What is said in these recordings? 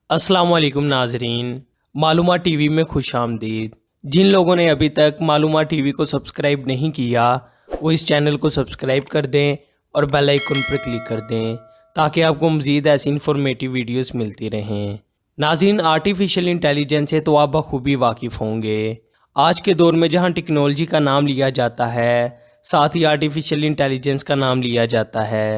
अस्सलाम वालेकुम नाजरीन। मालूमात टीवी में खुश आमदीद। जिन लोगों ने अभी तक मालूमात टीवी को सब्सक्राइब नहीं किया वो इस चैनल को सब्सक्राइब कर दें और बेल आइकन पर क्लिक कर दें ताकि आपको मज़ीद ऐसी इंफॉर्मेटिव वीडियोस मिलती रहें। नाज़रीन, आर्टिफिशियल इंटेलिजेंस से तो आप बखूबी वाकिफ़ होंगे। आज के दौर में जहां टेक्नोलॉजी का नाम लिया जाता है, साथ ही आर्टिफिशियल इंटेलिजेंस का नाम लिया जाता है।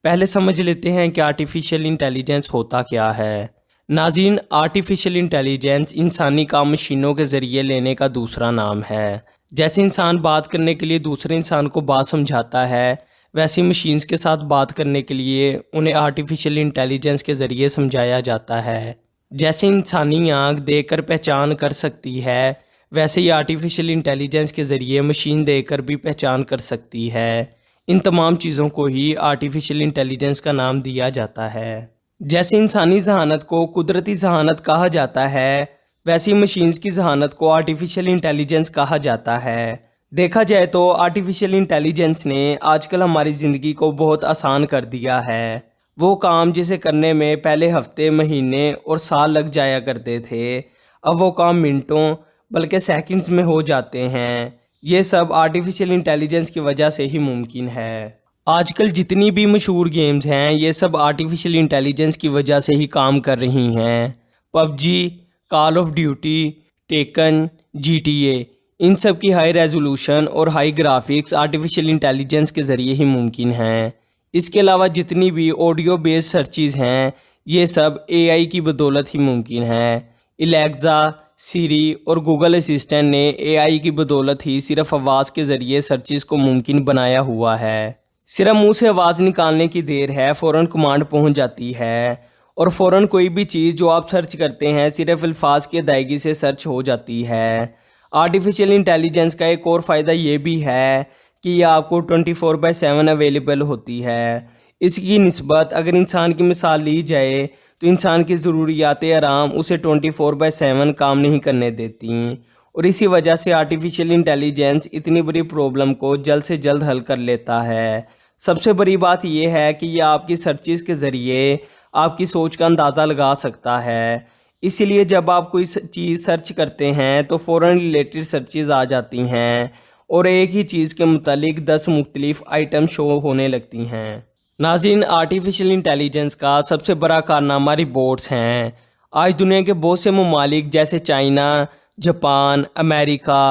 पहले समझ लेते हैं कि आर्टिफिशियल इंटेलिजेंस होता क्या है। नाज़रीन, आर्टिफिशियल इंटेलिजेंस इंसानी काम मशीनों के ज़रिए लेने का दूसरा नाम है। जैसे इंसान बात करने के लिए दूसरे इंसान को बात समझाता है, वैसी मशीन्स के साथ बात करने के लिए उन्हें आर्टिफिशियल इंटेलिजेंस के ज़रिए समझाया जाता है। जैसे इंसानी आँख देखकर पहचान कर सकती है, वैसे ही आर्टिफिशियल इंटेलिजेंस के ज़रिए मशीन देखकर भी पहचान कर सकती है। इन तमाम चीज़ों को ही आर्टिफिशियल इंटेलिजेंस का नाम दिया जाता है। जैसे इंसानी जहानत को कुदरती जहानत कहा जाता है, वैसी मशीन्स की जहानत को आर्टिफिशियल इंटेलिजेंस कहा जाता है। देखा जाए तो आर्टिफिशियल इंटेलिजेंस ने आजकल हमारी ज़िंदगी को बहुत आसान कर दिया है। वो काम जिसे करने में पहले हफ्ते, महीने और साल लग जाया करते थे, अब वो काम मिनटों बल्कि सेकंड्स में हो जाते हैं। ये सब आर्टिफिशियल इंटेलिजेंस की वजह से ही मुमकिन है। आजकल जितनी भी मशहूर गेम्स हैं, ये सब आर्टिफिशियल इंटेलिजेंस की वजह से ही काम कर रही हैं। PUBG, call of duty, taken, GTA, इन सब की हाई रेजोल्यूशन और हाई ग्राफिक्स आर्टिफिशियल इंटेलिजेंस के ज़रिए ही मुमकिन हैं। इसके अलावा जितनी भी ऑडियो बेस्ड सर्चेज़ हैं, ये सब AI की बदौलत ही मुमकिन है। एलेक्सा, सीरी और गूगल असिस्टेंट ने AI की बदौलत ही सिर्फ आवाज़ के ज़रिए सर्चेज़ को मुमकिन बनाया हुआ है। सिर्फ मुंह से आवाज़ निकालने की देर है, फ़ौरन कमांड पहुंच जाती है और फ़ौरन कोई भी चीज़ जो आप सर्च करते हैं सिर्फ अल्फाज की अदायगी से सर्च हो जाती है। आर्टिफिशियल इंटेलिजेंस का एक और फ़ायदा ये भी है कि यह आपको 24/7 अवेलेबल होती है। इसकी निस्बत अगर इंसान की मिसाल ली जाए तो इंसान की ज़रूरियात आराम उसे 24/7 काम नहीं करने देती और इसी वजह से आर्टिफिशियल इंटेलिजेंस इतनी बड़ी प्रॉब्लम को जल्द से जल्द हल कर लेता है। सबसे बड़ी बात यह है कि यह आपकी सर्चेज़ के ज़रिए आपकी सोच का अंदाज़ा लगा सकता है। इसीलिए जब आप कोई चीज़ सर्च करते हैं तो फ़ौरन रिलेटेड सर्चेज़ आ जाती हैं और एक ही चीज़ के मुतालिक 10 मुख्तलिफ आइटम शो होने लगती हैं। नाज़रीन, आर्टिफिशियल इंटेलिजेंस का सबसे बड़ा कारनामा रिबॉट्स हैं। आज दुनिया के बहुत से ममालिक जैसे चाइना, जापान, अमेरिका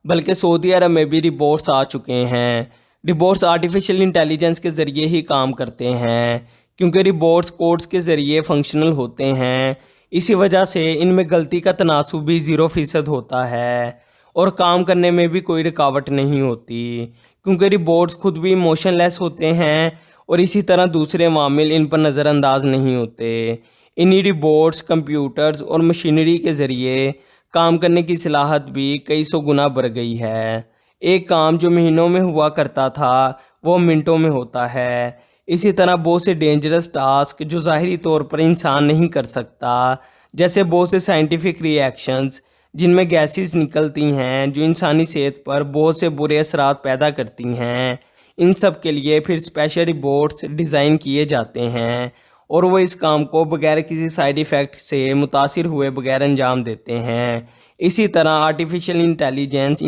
बल्कि सऊदी अरब में भी रिबॉट्स आ चुके हैं। रिबॉट्स आर्टिफिशियल इंटेलिजेंस के ज़रिए ही काम करते हैं क्योंकि रिबॉट्स कोड्स के ज़रिए फंक्शनल होते हैं। इसी वजह से इनमें गलती का तनासुब भी 0% होता है और काम करने में भी कोई रुकावट नहीं होती क्योंकि रिबॉट्स खुद भी मोशनलेस होते हैं और इसी तरह दूसरे मामिल इन पर नज़रअंदाज नहीं होते। इन्हीं रिबॉट्स, कंप्यूटर्स और मशीनरी के ज़रिए काम करने की सलाहत भी कई सौ गुना बढ़ गई है। एक काम जो महीनों में हुआ करता था वो मिनटों में होता है। इसी तरह बहुत से डेंजरस टास्क जो ज़ाहिरी तौर पर इंसान नहीं कर सकता, जैसे बहुत से साइंटिफिक रिएक्शंस जिनमें गैसेस निकलती हैं जो इंसानी सेहत पर बहुत से बुरे असरात पैदा करती हैं, इन सब के लिए फिर स्पेशल रिबॉट्स डिज़ाइन किए जाते हैं और वो इस काम को बगैर किसी साइड इफ़ेक्ट से मुतासिर हुए बगैर अंजाम देते हैं। इसी तरह आर्टिफिशियल इंटेलिजेंस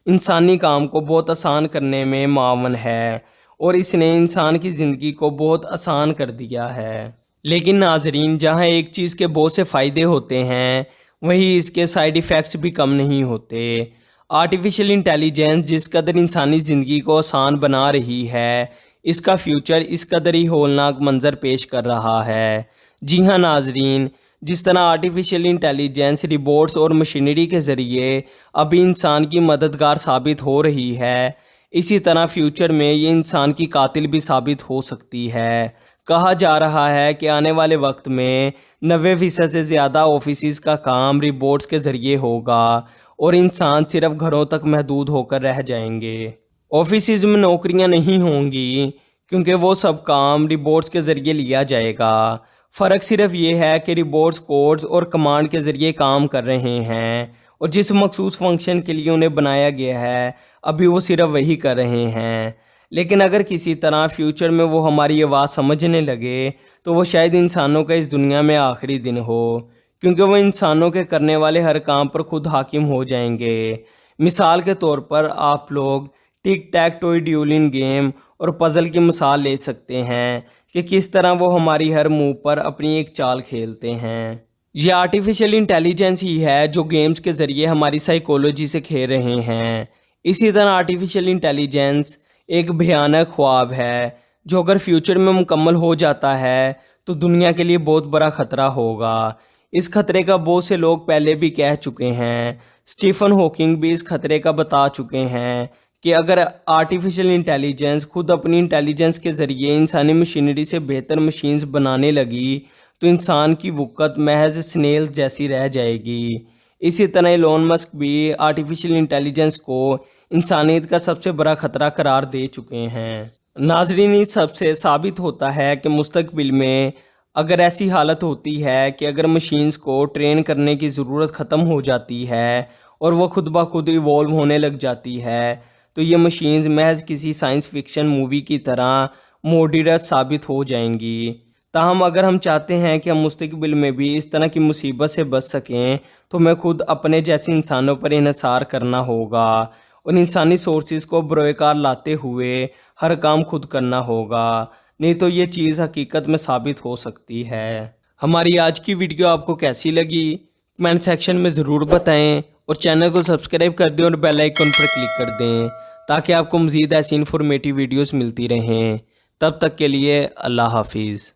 इंसानी काम को बहुत आसान करने में मावन है और इसने इंसान की ज़िंदगी को बहुत आसान कर दिया है। लेकिन नाजरीन, जहाँ एक चीज़ के बहुत से फ़ायदे होते हैं वहीं इसके साइड इफ़ेक्ट्स भी कम नहीं होते। आर्टिफिशियल इंटेलिजेंस जिस कदर इंसानी ज़िंदगी को आसान बना रही है, इसका फ्यूचर इस कदर ही होलनाक मंजर पेश कर रहा है। जी हाँ नाजरीन, जिस तरह आर्टिफिशियल इंटेलिजेंस रिबॉट्स और मशीनरी के ज़रिए अभी इंसान की मददगार साबित हो रही है, इसी तरह फ्यूचर में ये इंसान की कातिल भी साबित हो सकती है। कहा जा रहा है कि आने वाले वक्त में 90% से ज़्यादा ऑफिस का काम रिबॉट्स के ज़रिए होगा और इंसान सिर्फ घरों तक महदूद होकर रह जाएंगे। ऑफिस में नौकरियां नहीं होंगी क्योंकि वो सब काम रिबॉट्स के ज़रिए लिया जाएगा। फ़र्क सिर्फ ये है कि रिबॉट्स कोड्स और कमांड के ज़रिए काम कर रहे हैं और जिस मखसूस फंक्शन के लिए उन्हें बनाया गया है अभी वो सिर्फ वही कर रहे हैं। لیکن اگر کسی طرح فیوچر میں وہ ہماری آواز سمجھنے لگے تو وہ شاید انسانوں کا اس دنیا میں آخری دن ہو، کیونکہ وہ انسانوں کے کرنے والے ہر کام پر خود حاکم ہو جائیں گے۔ مثال کے طور پر آپ لوگ ٹک ٹیک ٹوئی ڈیولنگ گیم اور پزل کی مثال لے سکتے ہیں کہ کس طرح وہ ہماری ہر موو پر اپنی ایک چال کھیلتے ہیں۔ یہ آرٹیفیشل انٹیلیجنس ہی ہے جو گیمز کے ذریعے ہماری سائیکولوجی سے کھیل رہے ہیں۔ اسی طرح آرٹیفیشل انٹیلیجنس ایک بھیانک خواب ہے جو اگر فیوچر میں مکمل ہو جاتا ہے تو دنیا کے لیے بہت بڑا خطرہ ہوگا۔ اس خطرے کا بہت سے لوگ پہلے بھی کہہ چکے ہیں۔ اسٹیفن ہاکنگ بھی اس خطرے کا بتا چکے ہیں کہ اگر آرٹیفیشل انٹیلیجنس خود اپنی انٹیلیجنس کے ذریعے انسانی مشینری سے بہتر مشینز بنانے لگی تو انسان کی وقت محض سنیلز جیسی رہ جائے گی۔ اسی طرح ایلون مسک بھی آرٹیفیشل انٹیلیجنس کو انسانیت کا سب سے بڑا خطرہ قرار دے چکے ہیں۔ ناظرین، اس سب سے ثابت ہوتا ہے کہ مستقبل میں اگر ایسی حالت ہوتی ہے کہ اگر مشینز کو ٹرین کرنے کی ضرورت ختم ہو جاتی ہے اور وہ خود بخود ایوالو ہونے لگ جاتی ہے تو یہ مشینز محض کسی سائنس فکشن مووی کی طرح موڈیولر ثابت ہو جائیں گی۔ تاہم اگر ہم چاہتے ہیں کہ ہم مستقبل میں بھی اس طرح کی مصیبت سے بچ سکیں تو ہمیں خود اپنے جیسے انسانوں پر انحصار کرنا ہوگا اور انسانی سورسز کو بروئے کار لاتے ہوئے ہر کام خود کرنا ہوگا، نہیں تو یہ چیز حقیقت میں ثابت ہو سکتی ہے۔ ہماری آج کی ویڈیو آپ کو کیسی لگی کمنٹ سیکشن میں ضرور بتائیں اور چینل کو سبسکرائب کر دیں اور بیل آئیکن پر کلک کر دیں تاکہ آپ کو مزید ایسی انفارمیٹیو ویڈیوز ملتی رہیں۔ تب تک کے لیے اللہ حافظ۔